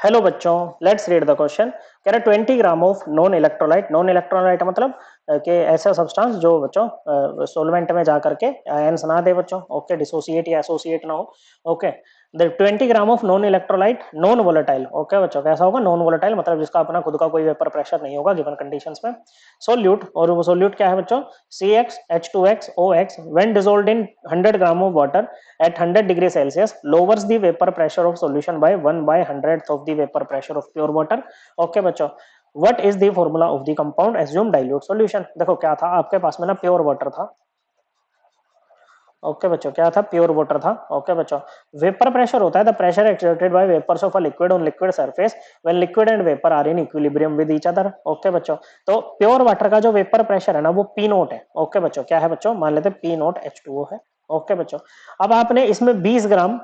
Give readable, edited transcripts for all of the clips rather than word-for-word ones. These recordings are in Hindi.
हेलो बच्चों, लेट्स रीड द क्वेश्चन। कह रहा 20 ग्राम ऑफ नॉन इलेक्ट्रोलाइट मतलब कि ऐसा सब्सटेंस जो बच्चों सोलवेंट में जा करके आयंस ना दे बच्चों। ओके, डिसोसिएट या एसोसिएट ना हो। Okay, the 20 gram of non electrolyte non volatile. Okay बच्चों, कैसा होगा? नॉन वोलेटाइल मतलब जिसका अपना खुद का कोई वेपर प्रेशर नहीं होगा गिवन कंडीशंस में। सोल्यूट, और वो सोल्यूट क्या है बच्चों? CxH2xOx when dissolved in 100 gram of water at 100 degree Celsius lowers the vapor pressure of solution by 1/100th of the vapor pressure of pure water. Okay बच्चों, what is the formula of the compound assume dilute solution? देखो क्या था आपके पास में ना, प्योर वाटर था। ओके बच्चों, क्या था? प्योर वाटर था। ओके बच्चों, वेपर प्रेशर होता है the pressure exerted by vapours of a liquid on liquid surface when liquid and vapour are in equilibrium with each other. Okay बच्चों, तो प्योर वाटर का जो वेपर प्रेशर है ना, वो पी नोट है। ओके बच्चों, क्या है बच्चों? मान लेते हैं पी नोट H2O है। ओके बच्चों, अब आपने इसमें 20 gram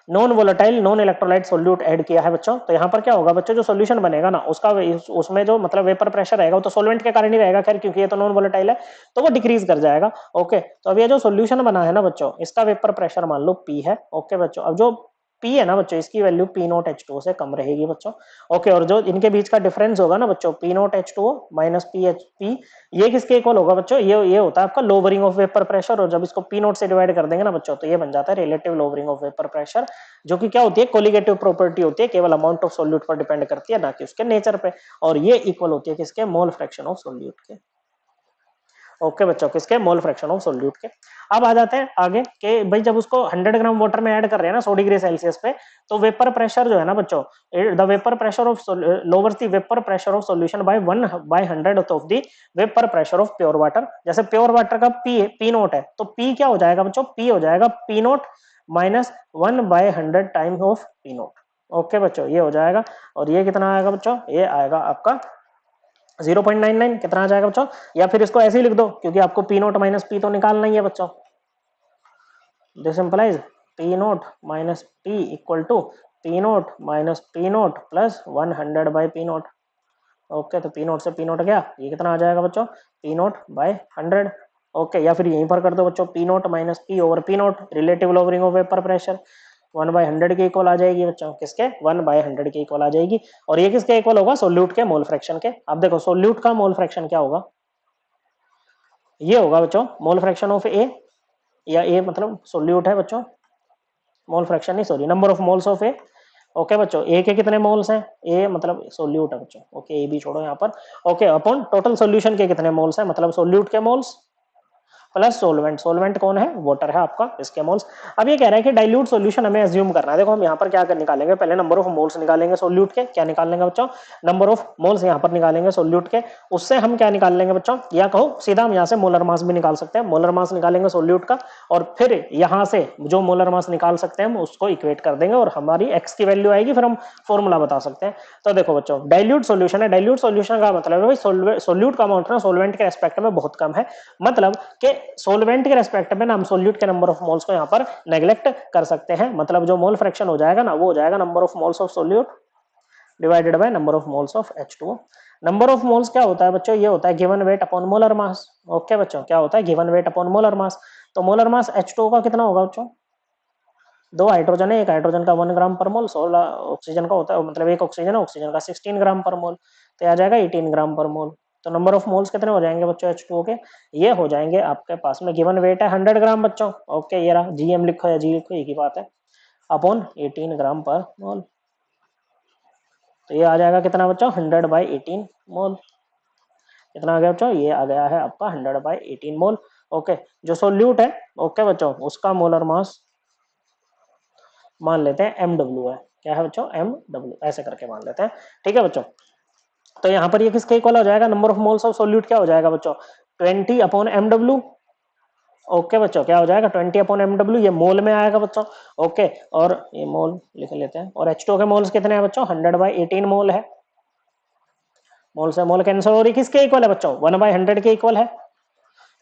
non volatile non electrolyte solute add किया है बच्चों। तो यहाँ पर क्या होगा बच्चों? जो सोल्यूशन बनेगा ना, उसका उसमें जो मतलब वेपर प्रेशर रहेगा वो तो सोलवेंट के कारण ही रहेगा, खैर, क्योंकि ये तो नॉन वोलेटाइल है, तो वो डिक्रीज कर जाएगा। ओके, तो अब ये जो सोल्यूशन बना है ना बच्चों, इसका वेपर प्रेशर मान लो पी है। ओके बच्चों, अब जो पी है ना बच्चों, इसकी वैल्यू पी नोट H2O से कम रहेगी बच्चों। ओके, और जो इनके बीच का डिफरेंस होगा ना बच्चों, P note H2O minus P H P, ये किसके इक्वल होगा बच्चों? ये होता है आपका लोवरिंग ऑफ वेपर प्रेशर, और जब इसको पी नोट से डिवाइड कर देंगे ना बच्चों, तो ये बन जाता है relative lowering of vapour pressure, जो कि क्या होती है? कोलिगेटिव प्रॉपर्टी होती है, केवल अमाउंट ऑफ सोल्यूट पर डिपेंड करती है, ना कि उसके नेचर पे। और ये इक्वल होती है किसके? मोल फ्रैक्शन ऑफ सोल्यूट के। ओके बच्चों, किसके? मोल फ्रैक्शन ऑफ सोल्यूट के। अब आ जाते हैं आगे कि भाई जब उसको 100 ग्राम वाटर में ऐड कर रहे हैं ना 100 डिग्री सेल्सियस पे, तो वेपर प्रेशर जो है ना बच्चों, the vapour pressure of lowers the vapour pressure of solution bye 1/100 of the vapour pressure of pure water. जैसे प्योर वाटर का पी नोट है, तो पी क्या हो जाएगा बच्चों? पी हो जाएगा P naught minus 1/100 times of P naught. Okay बच्चों, ये हो जाएगा। और ये कितना आएगा बच्चों? ये आएगा आपका 0.99। कितना आ जाएगा बच्चों? या फिर इसको ऐसे ही लिख दो, क्योंकि आपको पी नोट माइनस पी तो निकालना ही है बच्चों। This implies p naught minus p equal to p naught minus p naught plus 100 by p naught. Okay, तो पी नोट से पी नोट गया, ये कितना आ जाएगा बच्चों? P note bye 100। ओके, या फिर यहीं पर कर दो बच्चों, P naught minus P over P note, relative lowering of vapour pressure 1/100 के इक्वल आ जाएगी बच्चों। किसके? 1/100 के इक्वल आ जाएगी। और ये किसके इक्वल होगा? सोल्यूट के मोल फ्रैक्शन के। अब देखो सोल्यूट का मोल फ्रैक्शन क्या होगा? ये होगा बच्चों मोल फ्रैक्शन ऑफ ए, या ए मतलब सोल्यूट है बच्चों, मोल फ्रैक्शन नहीं, sorry, number of moles of A. Okay बच्चों, ए के कितने मोल्स हैं? ए मतलब सोल्यूट है बच्चों। ओके, ए भी छोड़ो यहाँ पर। ओके, अपॉन टोटल सोल्यूशन के कितने मोल्स हैं, मतलब सोल्यूट के मोल्स प्लस सोलवेंट। सोलवेंट कौन है? वाटर है आपका, इसके मोल्स। अब ये कह रहा है कि डाइल्यूट सॉल्यूशन हमें अज्यूम करना है। देखो हम यहाँ पर क्या निकालेंगे, पहले नंबर ऑफ मोल्स निकालेंगे सोल्यूट के। क्या निकाल लेंगे बच्चों? नंबर ऑफ मोल्स यहाँ पर निकालेंगे सोल्यूट के। उससे हम क्या निकाल लेंगे बच्चों? या कहो सीधा हम यहाँ से मोलर मास भी निकाल सकते हैं। मोलर मास निकालेंगे सोल्यूट का, और फिर यहाँ से जो मोलर मास निकाल सकते हैं हम उसको इक्वेट कर देंगे, और हमारी एक्स की वैल्यू आएगी, फिर हम फॉर्मूला बता सकते हैं। तो देखो बच्चों, डाइल्यूट सॉल्यूशन है। डाइल्यूट सॉल्यूशन का मतलब है भाई सोल्यूट का अमाउंट ना सोलवेंट के रेस्पेक्ट में बहुत कम है। मतलब कि सोलवेंट के रेस्पेक्ट में ना हम सोल्यूट के नंबर ऑफ मोल्स को यहाँ पर नेग्लेक्ट कर सकते हैं। मतलब जो मोल फ्रैक्शन हो जाएगा ना, वो हो जाएगा number of moles of solute divided by number of moles of H2O। Number of moles क्या होता है बच्चों? ये होता है given weight upon molar mass. Okay बच्चों, क्या होता है? Given weight upon molar mass. तो मोलर मास H2O का कितना होगा बच्चों? दो हाइड्रोजन है, एक हाइड्रोजन का 1 ग्राम पर मोल, 16 ऑक्सीजन का होता है, मतलब एक ऑक्सीजन है, ऑक्सीजन का 16 ग्राम पर मोल, तो आ जाएगा 18 ग्राम पर मोल। तो नंबर ऑफ मोल्स कितने हो जाएंगे बच्चों H2O के? ये हो जाएंगे आपके पास में, गिवन वेट है 100 ग्राम बच्चों। ओके, ये रहा, जीएम लिखो या जी लिखो, एक ही बात है, अपॉन 18 ग्राम पर मोल। तो ये आ जाएगा कितना बच्चों? 100/18 मोल। कितना आ गया बच्चों? ये आ गया है आपका 100/18 मोल। ओके, जो सोल्यूट है, ओके बच्चों, उसका मोलर मास मान लेते हैं MW है। क्या है बच्चों? MW, ऐसे करके मान लेते हैं। ठीक है बच्चों, तो यहाँ पर ये किसके इक्वल हो जाएगा? Number of moles of solute क्या हो जाएगा बच्चों? 20/MW। ओके बच्चों, क्या हो जाएगा? 20/MW, ये मोल में आएगा बच्चों। ओके, और ये मोल लिख लेते हैं। और H2O के मोल्स कितने हैं बच्चों? 100/18 मोल है। मोल से मोल कैंसिल हो रही, किसके इक्वल है बच्चों? 1/100 के इक्वल है।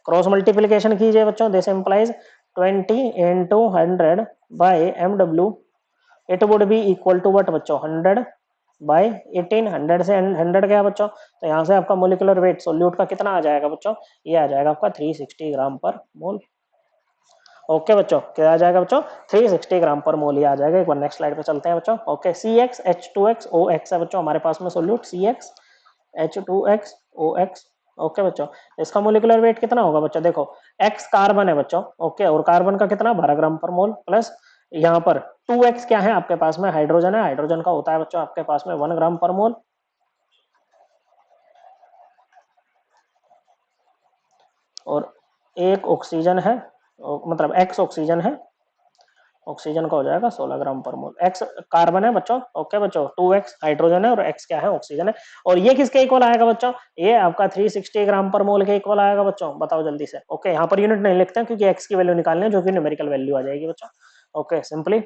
क्रॉस मल्टीप्लीकेशन कीजिए बच्चों, this implies 20 into 100/MW, it would be equal to what बच्चों? 100/18। 100 से 100 गया बच्चों, तो यहाँ से आपका मोलिकुलर वेट सोल्यूट का कितना आ जाएगा बच्चों? ये आ जाएगा आपका 360 ग्राम पर मोल। ओके बच्चों, क्या आ जाएगा बच्चों 360 ग्राम पर मोल ही आ जाएगा। एक बार नेक्स्ट स्लाइड पे चलते हैं बच्चों। ओके, CxH2xOx है बच्चों हमारे पास में सोल्यूट CxH2xOx। ओके बच्चों, इसका मोलिकुलर वेट कितना होगा बच्चों, देखो x कार्बन है बच्चों। ओके, और कार्बन का कितना 12 ग्राम पर मोल, प्लस यहाँ पर 2x क्या है आपके पास में, हाइड्रोजन है, हाइड्रोजन का होता है बच्चों आपके पास में 1 ग्राम पर मोल। और एक ऑक्सीजन है, मतलब x ऑक्सीजन है, ऑक्सीजन का हो जाएगा 16 ग्राम पर मोल। x कार्बन है बच्चों। ओके बच्चों, 2x हाइड्रोजन है और x क्या है, ऑक्सीजन है। और ये किसके इक्वल आएगा बच्चों, ये आपका 360 ग्राम पर मोल के इक्वल आएगा बच्चों, बताओ जल्दी से। ओके, यहाँ पर यूनिट नहीं लिखते हैं क्योंकि x की वैल्यू निकालने हैं, जो कि न्यूमेरिकल वैल्यू आ जाएगी बच्चों। ओके, सिंपली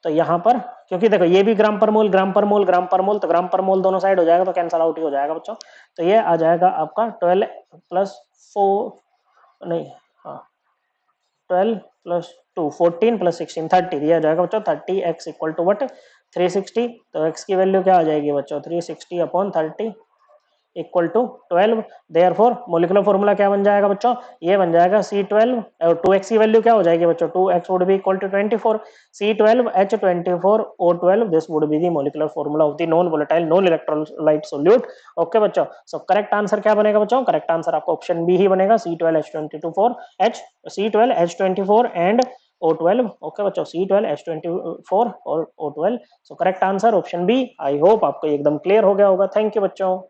तो यहाँ पर क्योंकि देखो ये भी ग्राम पर मोल, ग्राम पर मोल, ग्राम पर मोल, तो ग्राम पर मोल दोनों साइड हो जाएगा तो कैंसल आउट ही हो जाएगा बच्चों। तो ये आ जाएगा आपका 12 प्लस 4, नहीं, हाँ 12 प्लस 2 14 प्लस 16 30 दिया जाएगा बच्चों। 30x equal to what 360। तो x की वैल्यू क्या आ जाएगी बच्चों 360 upon 30 equal to 12। Therefore molecular formula क्या बन जाएगा बच्चों, ये बन जाएगा C12 और 2x की वैल्यू क्या हो जाएगी बच्चों, 2x would be equal to 24। C12H24O12 this would be the molecular formula of the non volatile non electrolyte solute. Okay बच्चों, सो करेक्ट आंसर क्या बनेगा बच्चों, करेक्ट आंसर आपका ऑप्शन बी ही बनेगा, C12H24 एंड O12। ओके बच्चों, C12H24 और O12। So correct answer option B. I hope आपको एकदम क्लियर हो गया होगा। थैंक यू बच्चों।